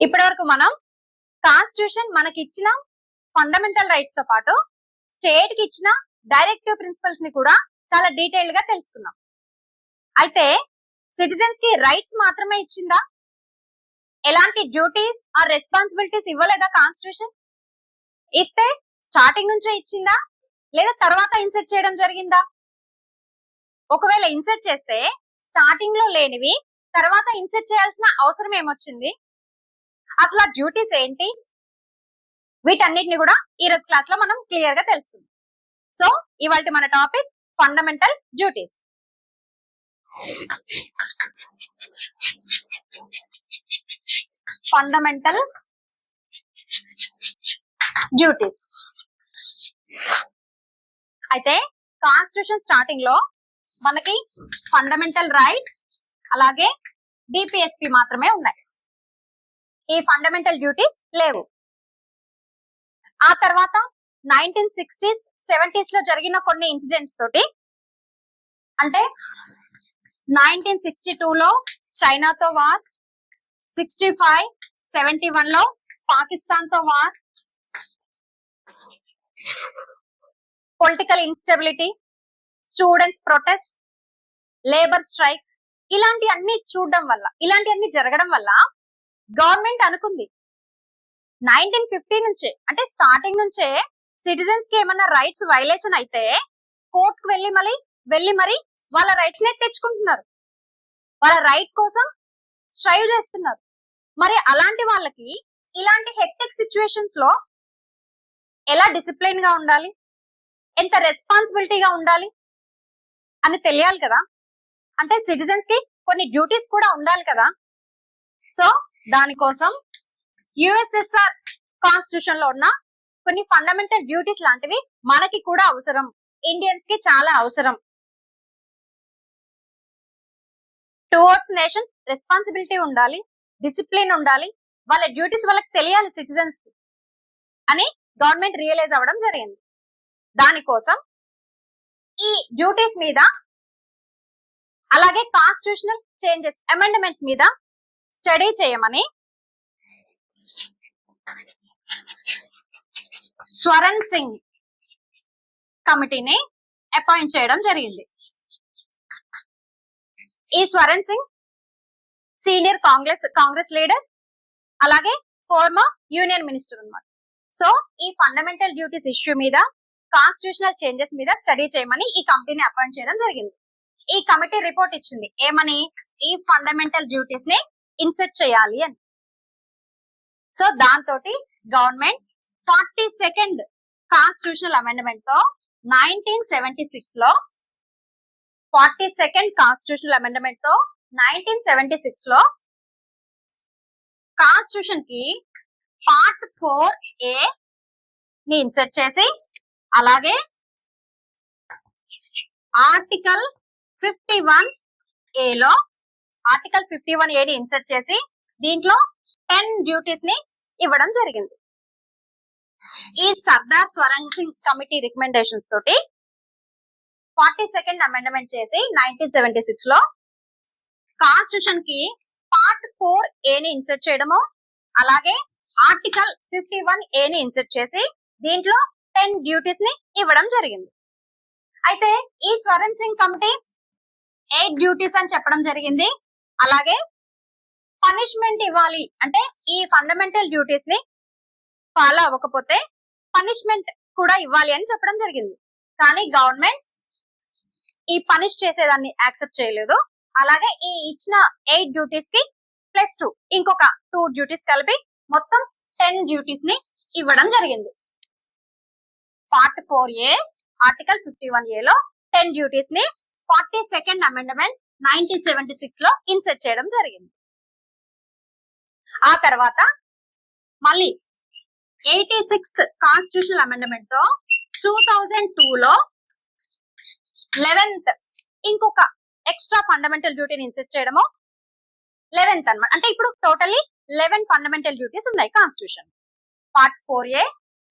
ఇప్పటి వరకు మనం కాన్స్టిట్యూషన్ మనకి ఇచ్చిన ఫండమెంటల్ రైట్స్ తో పాటు స్టేట్ కి ఇచ్చిన డైరెక్టివ్ ప్రిన్సిపల్స్ ని కూడా చాలా డీటెయిల్ గా తెలుసుకున్నాం. అయితే సిటిజన్స్ కి రైట్స్ మాత్రమే ఇచ్చిందా? ఎలాంటి డ్యూటీస్ ఆర్ రెస్పాన్సిబిలిటీస్ ఇవ్వలేదా కాన్స్టిట్యూషన్? ఇస్తే స్టార్టింగ్ నుంచే ఇచ్చిందా లేదా తర్వాత ఇన్సర్ట్ చేయడం జరిగిందా? ఒకవేళ ఇన్సర్ట్ చేస్తే స్టార్టింగ్ లో లేనివి తర్వాత ఇన్సర్ట్ చేయాల్సిన అవసరం ఏమొచ్చింది? అసలు ఆ డ్యూటీస్ ఏంటి? వీటన్నిటిని కూడా ఈ రోజు క్లాస్ లో మనం క్లియర్ గా తెలుసుకుందాం. సో ఇవాళ మన topic fundamental duties. Fundamental duties. అయితే కాన్స్టిట్యూషన్ స్టార్టింగ్ లో మనకి ఫండమెంటల్ రైట్స్ అలాగే డిపిఎస్పి మాత్రమే ఉన్నాయి. ఈ ఫండమెంటల్ డ్యూటీస్ లేవు. ఆ తర్వాత 1960s 70s లో జరిగిన కొన్ని ఇన్సిడెంట్స్ తోటి, అంటే 1962 లో చైనాతో వార్, 65, 71 లో పాకిస్తాన్ తో war, political instability, students protest, labour strikes, ఇలాంటి అన్ని చూడడం వల్ల, ఇలాంటి అన్ని జరగడం వల్ల గవర్నమెంట్ అనుకుంది 1950 నుంచే, అంటే స్టార్టింగ్ నుంచే సిటిజన్స్ కి ఏమన్నా రైట్స్ వైలేషన్ అయితే కోర్టుకు వెళ్ళి మరి వాళ్ళ రైట్స్ నే తెచ్చుకుంటున్నారు, వాళ్ళ రైట్ కోసం స్ట్రైవ్ చేస్తున్నారు. మరి అలాంటి వాళ్ళకి ఇలాంటి హెక్టిక్ సిచ్యువేషన్స్ లో ఎలా డిసిప్లిన్ గా ఉండాలి, ఎంత రెస్పాన్సిబిలిటీగా ఉండాలి అని తెలియాలి కదా. అంటే సిటిజన్స్ కి కొన్ని డ్యూటీస్ కూడా ఉండాలి కదా. సో దానికోసం యుఎస్ఎస్ఆర్ కాన్స్టిట్యూషన్ లో ఉన్న కొన్ని ఫండమెంటల్ డ్యూటీస్ లాంటివి మనకి కూడా అవసరం, ఇండియన్స్ కి చాలా అవసరం. టువర్డ్స్ నేషన్ రెస్పాన్సిబిలిటీ ఉండాలి, డిసిప్లిన్ ఉండాలి, వాళ్ళ డ్యూటీస్ వాళ్ళకి తెలియాలి సిటిజన్స్ కి అని గవర్నమెంట్ రియలైజ్ అవ్వడం జరిగింది. దానికోసం ఈ డ్యూటీస్ మీద అలాగే కాన్స్టిట్యూషనల్ చేంజెస్, అమెండ్మెంట్స్ మీద స్టడీ చేయమని స్వరణ్ సింగ్ కమిటీని అపాయింట్ చేయడం జరిగింది. ఈ స్వరణ్ సింగ్ సీనియర్ కాంగ్రెస్ లీడర్ అలాగే ఫార్మర్ యూనియన్ మినిస్టర్ అన్నమాట. సో ఈ ఫండమెంటల్ డ్యూటీస్ ఇష్యూ మీద, కాన్స్టిట్యూషనల్ చేంజెస్ మీద స్టడీ చేయమని ఈ కమిటీని అపాయింట్ చేయడం జరిగింది. ఈ కమిటీ రిపోర్ట్ ఇచ్చింది ఏమని, ఈ ఫండమెంటల్ డ్యూటీస్ ని ఇన్సర్ట్ చేయాలి అని. సో దాంతో గవర్నమెంట్ 42nd కాన్స్టిట్యూషనల్ అమెండ్మెంట్ తో 1976 లో 42nd కాన్స్టిట్యూషనల్ అమెండ్మెంట్ తో 1976 లో కాన్స్టిట్యూషన్ కి పార్ట్ 4A ని ఇన్సర్ట్ చేసి, అలాగే ఆర్టికల్ 51A లో ఆర్టికల్ 51A ని ఇన్సర్ట్ చేసి దీంట్లో 10 డ్యూటీస్ ని ఇవ్వడం జరిగింది. ఈ సర్దార్ స్వరణ్ సింగ్ కమిటీ రికమెండేషన్స్ తోటి 42nd అమెండ్మెంట్ చేసి 1976 లో కాన్స్టిట్యూషన్ కి పార్ట్ 4A ని ఇన్సర్ట్ చేయడము, అలాగే ఆర్టికల్ 51A ని ఇన్సర్ట్ చేసి దీంట్లో 10 డ్యూటీస్ ని ఇవ్వడం జరిగింది. అయితే ఈ స్వరణ్ సింగ్ కమిటీ 8 డ్యూటీస్ అని చెప్పడం జరిగింది. అలాగే పనిష్మెంట్ ఇవ్వాలి, అంటే ఈ ఫండమెంటల్ డ్యూటీస్ ని ఫాలో అవ్వకపోతే పనిష్మెంట్ కూడా ఇవ్వాలి అని చెప్పడం జరిగింది. కానీ గవర్నమెంట్ ఈ పనిష్ చేసేదాన్ని యాక్సెప్ట్ చేయలేదు. అలాగే ఈ ఇచ్చిన 8 డ్యూటీస్ కి +2 ఇంకొక 2 డ్యూటీస్ కలిపి మొత్తం 10 డ్యూటీస్ ని ఇవ్వడం జరిగింది. పార్ట్ 4A ఆర్టికల్ 51A లో 10 డ్యూటీస్ ని 42nd అమెండ్మెంట్ 1976 లో ఇన్సర్ట్ చేయడం జరిగింది. ఆ తర్వాత మళ్ళీ 86th కాన్స్టిట్యూషనల్ అమెండ్మెంట్ తో 2002 లో 11th ఇంకొక ఎక్స్ట్రా ఫండమెంటల్ డ్యూటీని ఇన్సర్ట్ చేయడము 11th అన్నమాట. అంటే ఇప్పుడు టోటల్లీ 11 ఫండమెంటల్ డ్యూటీస్ ఉన్నాయి constitution. Part 4A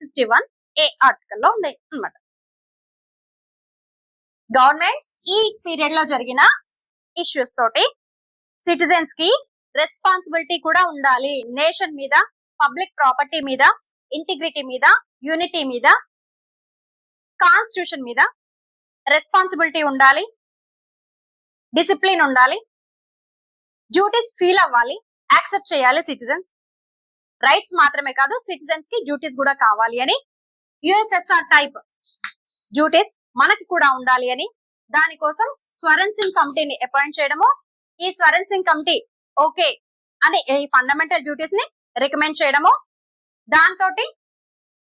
51A article లో ఉన్నాయి అన్నమాట. గవర్నమెంట్ ఈ పీరియడ్ లో జరిగిన ఇష్యూస్ తోటి సిటిజన్స్ కి రెస్పాన్సిబిలిటీ కూడా ఉండాలి. నేషన్ మీద, పబ్లిక్ ప్రాపర్టీ మీద, ఇంటిగ్రిటీ మీద, యూనిటీ మీద, కాన్స్టిట్యూషన్ మీద రెస్పాన్సిబిలిటీ ఉండాలి, డిసిప్లిన్ ఉండాలి, డ్యూటీస్ ఫీల్ అవ్వాలి, యాక్సెప్ట్ చేయాలి సిటిజన్స్. రైట్స్ మాత్రమే కాదు, సిటిజన్స్ కి డ్యూటీస్ కూడా కావాలి అని, యుఎస్ఎస్ఆర్ టైప్ డ్యూటీస్ మనకి కూడా ఉండాలి అని, దానికోసం స్వరణ్ సింగ్ కమిటీని అపాయింట్ చేయడము, ఈ స్వరణ్ సింగ్ కమిటీ ఓకే అని ఈ ఫండమెంటల్ డ్యూటీస్ ని రికమెండ్ చేయడము, దాంతో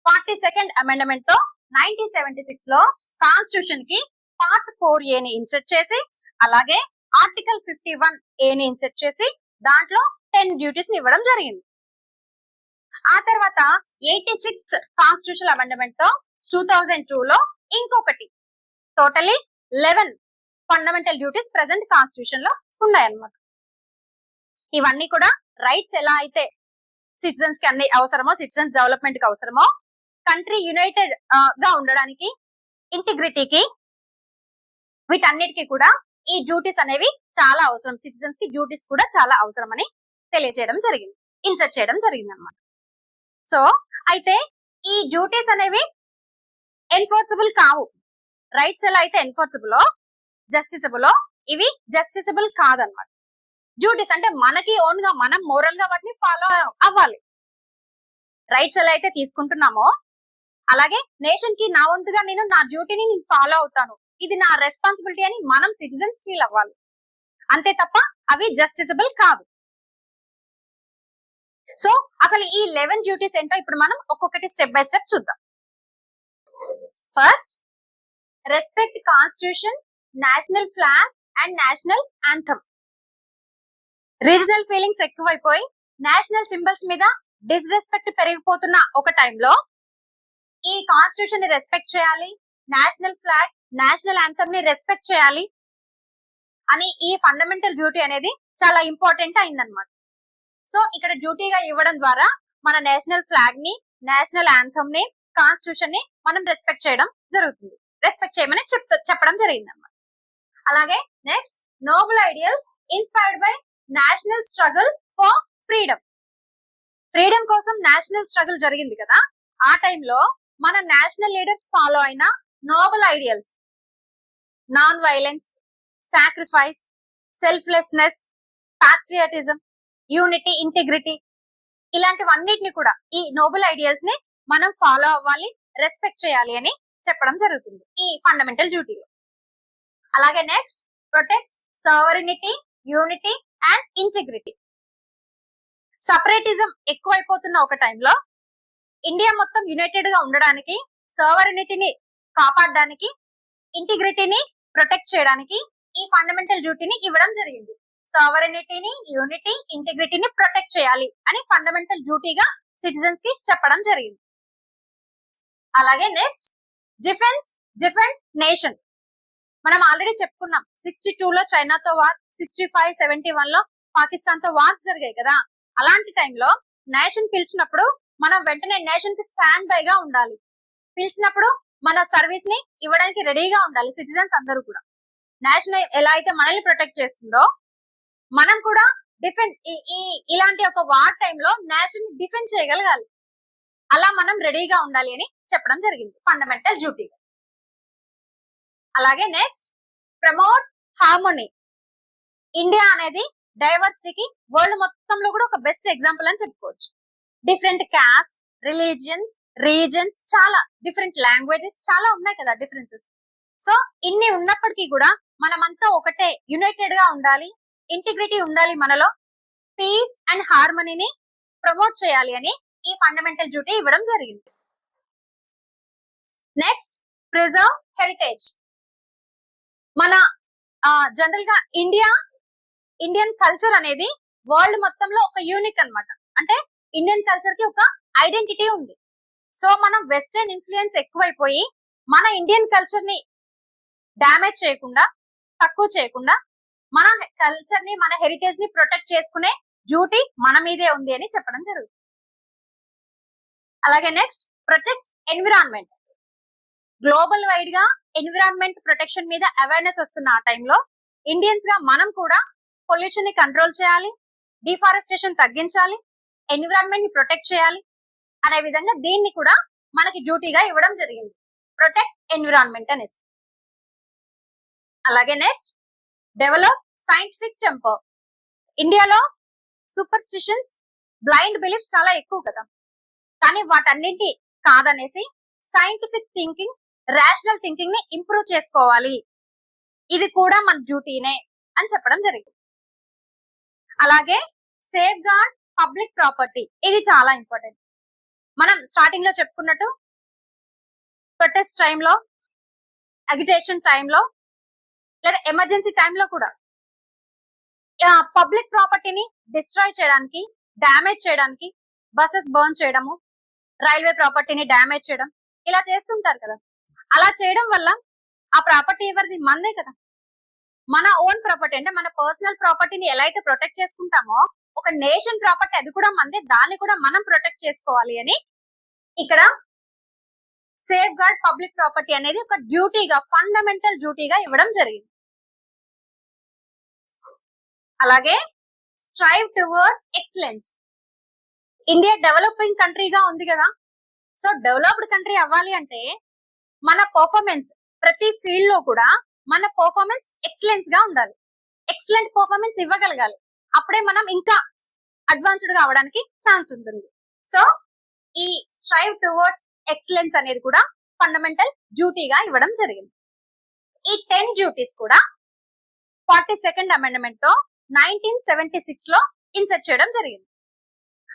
42nd అమెండ్మెంట్ తో 1976 లో కాన్స్టిట్యూషన్ కి పార్ట్ 4A ని ఇన్సర్ట్ చేసి, అలాగే ఆర్టికల్ 51A ని ఇన్సర్ట్ చేసి దాంట్లో 10 డ్యూటీస్ ని ఇవ్వడం జరిగింది. ఆ తర్వాత 86th కాన్స్టిట్యూషన్ అమెండ్మెంట్ తో 2002 లో ఇంకొకటి totally 11 fundamental duties present constitution లో ఉన్నాయన్నమాట. ఇవన్నీ కూడా రైట్స్ ఎలా అయితే సిటిజన్స్ కి అన్ని అవసరమో, సిటిజన్స్ డెవలప్మెంట్ కి అవసరమో, కంట్రీ యునైటెడ్ గా ఉండడానికి, ఇంటిగ్రిటీకి, వీటన్నిటికీ కూడా ఈ డ్యూటీస్ అనేవి చాలా అవసరం. సిటిజన్స్ కి డ్యూటీస్ కూడా చాలా అవసరం అని తెలియజేయడం జరిగింది, ఇన్సర్ట్ చేయడం జరిగింది అనమాట. సో అయితే ఈ డ్యూటీస్ అనేవి ఎన్ఫోర్సబుల్ కావు. రైట్స్ ఎలా అయితే ఎన్ఫోర్సబుల్, జస్టిసబుల్, ఇవి జస్టిసబుల్ కాదనమాట. డ్యూటీస్ అంటే మనకి ఓన్ గా మనం మోరల్ గా వాటిని ఫాలో అవ్వాలి. రైట్స్ ఎలా అయితే తీసుకుంటున్నామో అలాగే నేషన్ కి నా వంతుగా నేను నా డ్యూటీని నేను ఫాలో అవుతాను, ఇది నా రెస్పాన్సిబిలిటీ అని మనం సిటిజన్స్ ఫీల్ అవ్వాలి, అంతే తప్ప అవి జస్టిసబుల్ కాదు. సో అసలు ఈ 11 డ్యూటీస్ ఏంటో ఇప్పుడు మనం ఒక్కొక్కటి స్టెప్ బై స్టెప్ చూద్దాం. First, respect constitution, national flag and national anthem. Regional feelings ఎక్కువైపోయి నేషనల్ సింబల్స్ మీద డిస్రెస్పెక్ట్ పెరిగిపోతున్న ఒక టైంలో ఈ కాన్స్టిట్యూషన్ ని రెస్పెక్ట్ చేయాలి, నేషనల్ ఫ్లాగ్, నేషనల్ యాంథమ్ ని రెస్పెక్ట్ చేయాలి అని ఈ ఫండమెంటల్ డ్యూటీ అనేది చాలా ఇంపార్టెంట్ అయిందనమాట. సో ఇక్కడ డ్యూటీగా ఇవ్వడం ద్వారా మన నేషనల్ ఫ్లాగ్ ని, నేషనల్ యాంథమ్ ని, కాన్స్టిట్యూషన్ ని మనం రెస్పెక్ట్ చేయడం జరుగుతుంది, రెస్పెక్ట్ చేయమని చెప్పడం జరిగింది అన్నమాట. అలాగే next, noble ideals inspired by national struggle for freedom. Freedom కోసం నేషనల్ స్ట్రగుల్ జరిగింది కదా, ఆ టైంలో మన నేషనల్ లీడర్స్ ఫాలో అయిన noble ideals, non violence, sacrifice, selflessness, patriotism, unity, integrity, ఇలాంటివన్నిటిని కూడా ఈ నోబుల్ ఐడియల్స్ ని మనం ఫాలో అవ్వాలి, రెస్పెక్ట్ చేయాలి అని చెప్పడం జరుగుతుంది ఈ ఫండమెంటల్ డ్యూటీలో. అలాగే next, protect sovereignty, unity and integrity. Separatism ఎక్కువైపోతున్న ఒక టైంలో ఇండియా మొత్తం యునైటెడ్ గా ఉండడానికి, సోవరెనిటీని కాపాడడానికి, ఇంటిగ్రిటీని ప్రొటెక్ట్ చేయడానికి ఈ ఫండమెంటల్ డ్యూటీని ఇవ్వడం జరిగింది. సోవరెనిటీని, యూనిటీ, ఇంటిగ్రిటీని ప్రొటెక్ట్ చేయాలి అని ఫండమెంటల్ డ్యూటీగా సిటిజన్స్ కి చెప్పడం జరిగింది. అలాగే నెక్స్ట్, డిఫెండ్ నేషన్. మనం ఆల్రెడీ చెప్పుకున్నాం, 62 లో చైనాతో వార్, 65, 71 లో పాకిస్తాన్ తో వార్స్ జరిగాయి కదా. అలాంటి టైంలో నేషన్ పిలిచినప్పుడు మనం వెంటనే నేషన్ కి స్టాండ్ బై గా ఉండాలి. పిలిచినప్పుడు మన సర్వీస్ ని ఇవ్వడానికి రెడీగా ఉండాలి సిటిజన్స్ అందరూ కూడా. నేషన్ ఎలా అయితే మనల్ని ప్రొటెక్ట్ చేస్తుందో మనం కూడా ఇలాంటి ఒక వార్ టైంలో నేషన్ డిఫెండ్ చేయగలగాలి. అలా మనం రెడీగా ఉండాలి అని చెప్పడం జరిగింది ఫండమెంటల్ డ్యూటీ. అలాగే నెక్స్ట్, ప్రమోట్ హార్మోనీ. ఇండియా అనేది డైవర్సిటీకి వరల్డ్ మొత్తంలో కూడా ఒక బెస్ట్ ఎగ్జాంపుల్ అని చెప్పుకోవచ్చు. డిఫరెంట్ కాస్ట్, రిలీజియన్స్, రీజన్స్, చాలా డిఫరెంట్ లాంగ్వేజెస్ చాలా ఉన్నాయి కదా డిఫరెన్సెస్. సో ఇన్ని ఉన్నప్పటికీ కూడా మనమంతా ఒకటే, యునైటెడ్ గా ఉండాలి, ఇంటిగ్రిటీ ఉండాలి మనలో, పీస్ అండ్ హార్మనీని ప్రమోట్ చేయాలి అని ఈ ఫండమెంటల్ డ్యూటీ ఇవ్వడం జరిగింది. Next, preserve heritage. మన జనరల్ గా ఇండియన్ కల్చర్ అనేది వరల్డ్ మొత్తంలో ఒక యూనిక్ అన్నమాట. అంటే ఇండియన్ కల్చర్ కి ఒక ఐడెంటిటీ ఉంది. సో మనం వెస్టర్న్ ఇన్ఫ్లుయెన్స్ ఎక్కువైపోయి మన ఇండియన్ కల్చర్ ని డ్యామేజ్ చేయకుండా, తక్కువ చేయకుండా మన కల్చర్ ని, మన హెరిటేజ్ ని ప్రొటెక్ట్ చేసుకునే డ్యూటీ మన మీదే ఉంది అని చెప్పడం జరుగుతుంది. అలాగే next, protect environment. Global wide గా ఎన్విరాన్మెంట్ ప్రొటెక్షన్ మీద అవేర్నెస్ వస్తున్న ఆ టైంలో ఇండియన్స్ గా మనం కూడా పొల్యూషన్ ని కంట్రోల్ చేయాలి, డిఫారెస్టేషన్ తగ్గించాలి, ఎన్విరాన్మెంట్ ని ప్రొటెక్ట్ చేయాలి అనే విధంగా దీన్ని కూడా మనకి డ్యూటీగా ఇవ్వడం జరిగింది, ప్రొటెక్ట్ ఎన్విరాన్మెంట్ అనేసి. అలాగే నెక్స్ట్, డెవలప్ సైంటిఫిక్ టెంపర్. ఇండియాలో సూపర్ స్టిషన్స్, బ్లైండ్ బిలీఫ్స్ చాలా ఎక్కువ కదా, కానీ వాటన్నింటి కాదనేసి సైంటిఫిక్ థింకింగ్, రేషనల్ థింకింగ్ ని ఇంప్రూవ్ చేసుకోవాలి, ఇది కూడా మన డ్యూటీనే అని చెప్పడం జరిగింది. అలాగే సేఫ్ గార్డ్ పబ్లిక్ ప్రాపర్టీ, ఇది చాలా ఇంపార్టెంట్. మనం స్టార్టింగ్ లో చెప్పుకున్నట్టు ప్రొటెస్ట్ టైంలో, అగిటేషన్ టైంలో, లేదా ఎమర్జెన్సీ టైంలో కూడా పబ్లిక్ ప్రాపర్టీని డిస్ట్రాయ్ చేయడానికి, డ్యామేజ్ చేయడానికి, బస్సెస్ బర్న్ చేయడము, రైల్వే ప్రాపర్టీని డ్యామేజ్ చేయడం, ఇలా చేస్తుంటారు కదా. అలా చేయడం వల్ల ఆ ప్రాపర్టీ ఎవరిది? మనదే కదా. మన ఓన్ ప్రాపర్టీ అంటే మన పర్సనల్ ప్రాపర్టీని ఎలా అయితే ప్రొటెక్ట్ చేసుకుంటామో, ఒక నేషన్ ప్రాపర్టీ అది కూడా మనదే, దాన్ని కూడా మనం ప్రొటెక్ట్ చేసుకోవాలి అని ఇక్కడ సేఫ్ గార్డ్ పబ్లిక్ ప్రాపర్టీ అనేది ఒక డ్యూటీగా, ఫండమెంటల్ డ్యూటీగా ఇవ్వడం జరిగింది. అలాగే strive towards excellence. India developing కంట్రీగా ఉంది కదా, సో డెవలప్డ్ కంట్రీ అవ్వాలి అంటే మన పర్ఫార్మెన్స్ ప్రతి ఫీల్డ్ లో కూడా మన పర్ఫార్మెన్స్ ఎక్సలెన్స్ గా ఉండాలి, ఎక్సలెంట్ పర్ఫార్మెన్స్ ఇవ్వగలగాలి, అప్పుడే మనం ఇంకా అడ్వాన్స్డ్ గా అవడానికి ఛాన్స్ ఉంటుంది. సో ఈ స్ట్రైవ్ టువర్డ్స్ ఎక్సలెన్స్ అనేది కూడా ఫండమెంటల్ డ్యూటీగా ఇవ్వడం జరిగింది. ఈ 10 డ్యూటీస్ కూడా 42nd అమెండ్మెంట్ తో 1976 లో ఇన్సెర్ట్ చేయడం జరిగింది.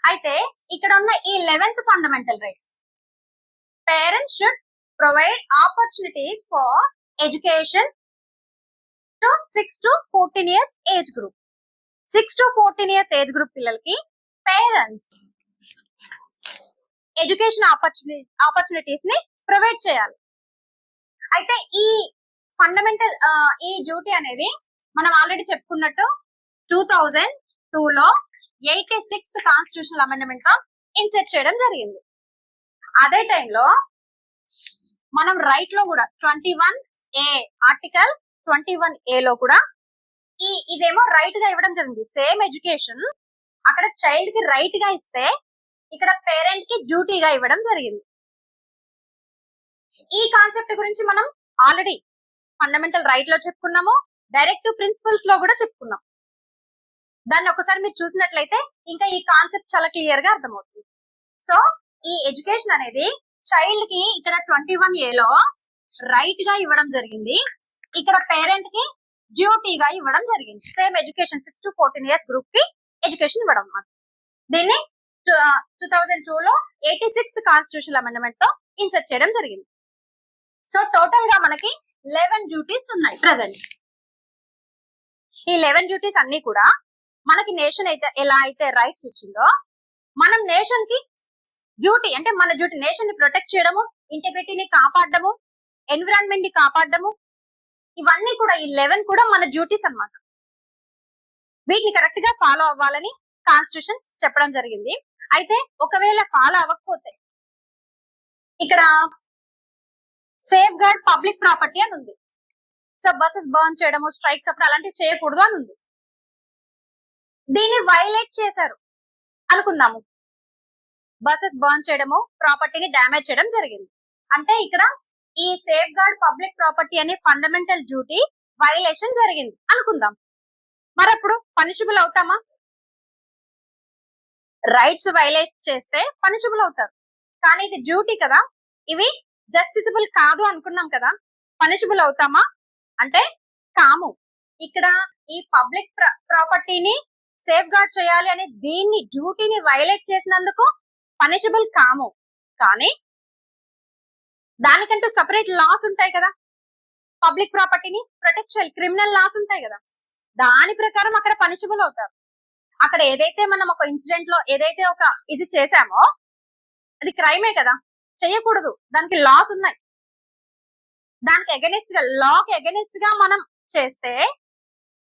అయితే ఇక్కడ ఉన్న ఈ 11th fundamental right, parents should provide opportunities for education to 6 to 14 years age group. 6 to 14 years age group పిల్లలకి పేరెంట్స్ ఎడ్యుకేషన్ ఆపర్చునిటీస్ ని ప్రొవైడ్ చేయాలి. అయితే ఈ ఫండమెంటల్ ఈ డ్యూటీ అనేది మనం ఆల్రెడీ చెప్పుకున్నట్టు 2002 లో 86th కాన్స్టిట్యూషనల్ అమెండ్మెంట్ తో ఇన్సెర్ట్ చేయడం జరిగింది. అదే టైంలో మనం రైట్ లో కూడా 21A, ఆర్టికల్ 21A లో కూడా ఇదేమో రైట్ గా ఇవ్వడం జరిగింది. సేమ్ ఎడ్యుకేషన్ అక్కడ చైల్డ్ కి రైట్ గా ఇస్తే, ఇక్కడ పేరెంట్ కి డ్యూటీగా ఇవ్వడం జరిగింది. ఈ కాన్సెప్ట్ గురించి మనం ఆల్రెడీ ఫండమెంటల్ రైట్ లో చెప్పుకున్నాము, డైరెక్టివ్ ప్రిన్సిపల్స్ లో కూడా చెప్పుకున్నాం. దాన్ని ఒకసారి మీరు చూసినట్లయితే ఇంకా ఈ కాన్సెప్ట్ చాలా క్లియర్ గా అర్థమవుతుంది. సో ఈ ఎడ్యుకేషన్ అనేది చైల్డ్ కి ఇక్కడ 21A లో రైట్ గా ఇవ్వడం జరిగింది, ఇక్కడ పేరెంట్ కి డ్యూటీగా ఇవ్వడం జరిగింది. Same education 6 to 14 years group కి ఎడ్యుకేషన్ ఇవ్వడం అన్నమాట. దీన్ని 2002 లో 86th కాన్స్టిట్యూషనల్ అమెండ్మెంట్ తో ఇన్సెర్ట్ చేయడం జరిగింది. సో టోటల్ గా మనకి 11 డ్యూటీస్ ఉన్నాయి ప్రెసెంట్. ఈ 11 డ్యూటీస్ అన్ని కూడా మనకి నేషన్ అయితే ఎలా అయితే రైట్స్ ఇచ్చిందో, మనం నేషన్ కి డ్యూటీ అంటే మన డ్యూటీ నేషన్ ని ప్రొటెక్ట్ చేయడము, ఇంటిగ్రిటీని కాపాడము, ఎన్విరాన్మెంట్ ని కాపాడము, ఇవన్నీ కూడా ఈ 11 కూడా మన డ్యూటీస్ అన్నమాట. వీటిని కరెక్ట్ గా ఫాలో అవ్వాలని కాన్స్టిట్యూషన్ చెప్పడం జరిగింది. అయితే ఒకవేళ ఫాలో అవ్వకపోతే ఇక్కడ సేఫ్ గార్డ్ పబ్లిక్ ప్రాపర్టీ అని ఉంది. సో బస్సెస్ బర్న్ చేయడము, స్ట్రైక్స్ అప్పుడు అలాంటివి చేయకూడదు అని ఉంది. దీన్ని వైలేట్ చేశారు అనుకుందాము, బస్సెస్ బర్న్ చేయడము, ప్రాపర్టీని డ్యామేజ్ చేయడం జరిగింది అంటే ఇక్కడ ఈ సేఫ్ గార్డ్ పబ్లిక్ ప్రాపర్టీ అనే ఫండమెంటల్ డ్యూటీ వైలేషన్ జరిగింది అనుకుందాం. మరి అప్పుడు పనిషబుల్ అవుతామా? రైట్స్ వైలేట్ చేస్తే పనిషబుల్ అవుతారు, కానీ ఇది డ్యూటీ కదా, ఇవి జస్టిసబుల్ కాదు అనుకున్నాం కదా, పనిషబుల్ అవుతామా అంటే కాము. ఇక్కడ ఈ పబ్లిక్ ప్రాపర్టీని సేఫ్ గార్డ్ చేయాలి అనే దీన్ని డ్యూటీని వైలేట్ చేసినందుకు పనిషబుల్ కాము, కానీ దానికంటూ సపరేట్ లాస్ ఉంటాయి కదా, పబ్లిక్ ప్రాపర్టీని ప్రొటెక్ట్ చేయాలి, క్రిమినల్ లాస్ ఉంటాయి కదా, దాని ప్రకారం అక్కడ పనిషబుల్ అవుతారు. అక్కడ ఏదైతే మనం ఒక ఇన్సిడెంట్ లో ఏదైతే ఒక ఇది చేసామో అది క్రైమే కదా, చేయకూడదు, దానికి లాస్ ఉన్నాయి. దానికి అగెనిస్ట్ గా, లాకి అగెనిస్ట్ గా మనం చేస్తే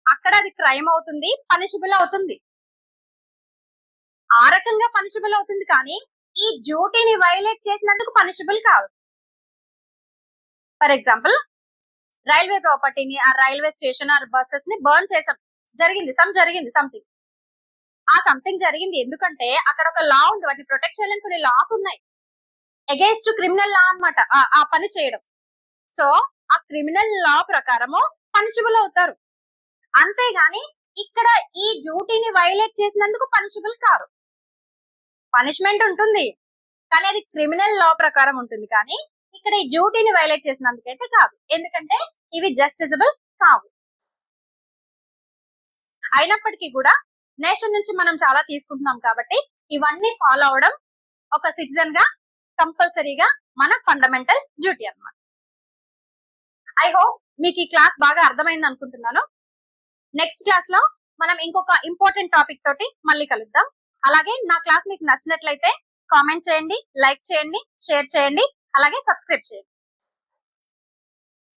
అక్కడ అది క్రైమ్ అవుతుంది, పనిషబుల్ అవుతుంది, ఆ రకంగా పనిషబుల్ అవుతుంది. కానీ ఈ డ్యూటీని వైలేట్ చేసినందుకు పనిషబుల్ కాదు. ఫర్ ఎగ్జాంపుల్ రైల్వే ప్రాపర్టీని, ఆ రైల్వే స్టేషన్ ఆర్ బస్సెస్ ని బర్న్ చేసాం, జరిగింది సంథింగ్, ఆ సంథింగ్ జరిగింది ఎందుకంటే అక్కడ ఒక లా ఉంది, వాటిని ప్రొటెక్ట్ చేయడానికి కొన్ని లాస్ ఉన్నాయి. అగేన్స్ట్ క్రిమినల్ లా అన్నమాట ఆ పని చేయడం. సో ఆ క్రిమినల్ లా ప్రకారము పనిషబుల్ అవుతారు. అంతేగాని ఇక్కడ ఈ డ్యూటీని వైలేట్ చేసినందుకు పనిషబుల్ కారు. పనిష్మెంట్ ఉంటుంది కానీ అది క్రిమినల్ లా ప్రకారం ఉంటుంది, కానీ ఇక్కడ ఈ డ్యూటీని వైలేట్ చేసినందుకైతే కాదు, ఎందుకంటే ఇవి జస్టిసబుల్ కావు. అయినప్పటికీ కూడా నేషన్ నుంచి మనం చాలా తీసుకుంటున్నాం కాబట్టి ఇవన్నీ ఫాలో అవడం ఒక సిటిజన్ గా కంపల్సరీగా మన ఫండమెంటల్ డ్యూటీ అన్నమాట. ఐ హోప్ మీకు ఈ క్లాస్ బాగా అర్థమైంది అనుకుంటున్నాను. నెక్స్ట్ క్లాస్ లో మనం ఇంకొక ఇంపార్టెంట్ టాపిక్ తోటి మళ్ళీ కలుద్దాం. అలాగే నా క్లాస్ మీకు నచ్చినట్లయితే కామెంట్ చేయండి, లైక్ చేయండి, షేర్ చేయండి, అలాగే సబ్స్క్రైబ్ చేయండి.